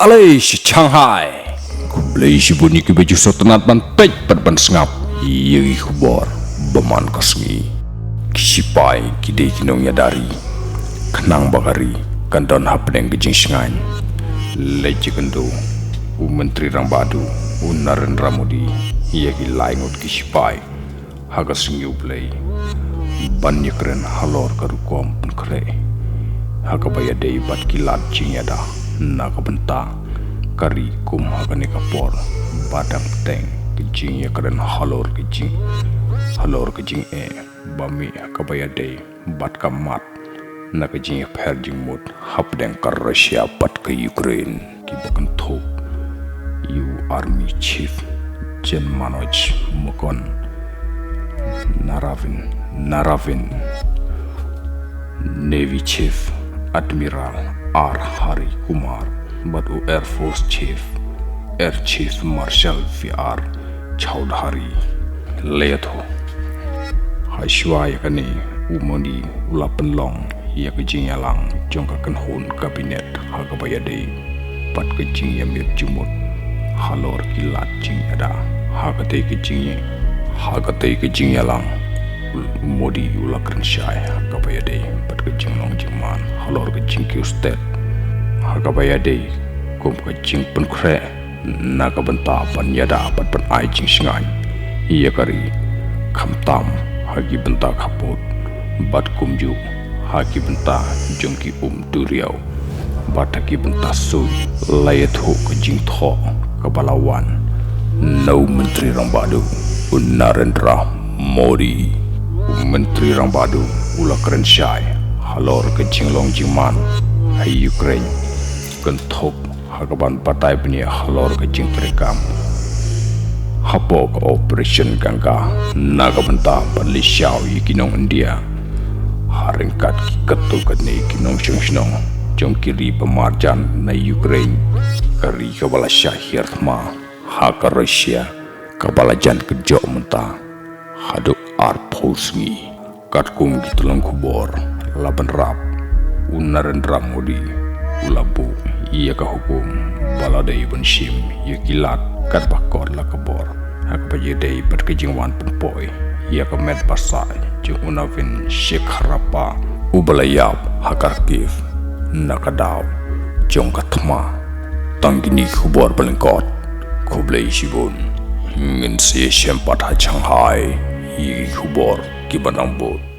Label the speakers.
Speaker 1: Alay si Shanghai Kublay si bunyi ki baju sotenat ban pej ban sengap Yegi khubor Baman kasngi Kisipai kidei kinong yadari Kenang bagari Kandon hapneng gejing sengan Leji kendo Menteri Rang Badu Narendra Modi Yegi laingot kisipai Haga sengi ublay Ban yakren halor karukom penkre Haga bayadei bat kilat jing yada Naga benta Kari kum hagane kapor Badang teng Kejing ya keren halor kejing Bami kabaya day Bat kamat Na kejing ya per jing mut Hapdeng kar Russia bat ke Ukraine Kibakan thok You Army Chief Jen Manoj Mukon Naravin Navy Chief Admiral R. Hari Kumar Batu Air Force Chief Air Chief Marshal V.R. Chaudhary Leto Haishwa yakani umoni ulapan long ya kejing yalang jongka kenhun kabinet hagabayade pat kejing yamir jumut halor kilat jing yada hagate kejing yalang modi ulakren syai hagabayade pat kejing long jingman halor kejing kiustet hagabayade kum kejing penkre naga benta pan yada pat pan ai jing singan iya kari khamtam hagi benta khaput bat kumju hagi benta jongki duriau bat hagi benta sui layat ho kejing tho kebalawan nau Menteri Rang Badu Narendra Modi Menteri Rang Badu ula keren syai halor kejing long jingman hai Ukraine kenthok hagaban patai punya halor kejing perekam hapo ke operation gangga naga benta bali syau yikinong India haringkat ketukat ni kinong syong jong kiri pemarjan na Ukraine kari kabala syahir ma haka Russia kabala jan kejok mentah haduk arposngi katkum gitulang kubor laban rap Narendra Modi ulabu ia ka hukum baladai bensim ia kilat kat bakor la kabor hak bajidai pat kejingwan penpoi ia ka med pasai jung unavin Sheikh Harapa ubalayap hakarkif nakadaw jong katma tanggini kubor balengkot kublai sibun ngin si sempat ha Shanghai i kubor kibanang bot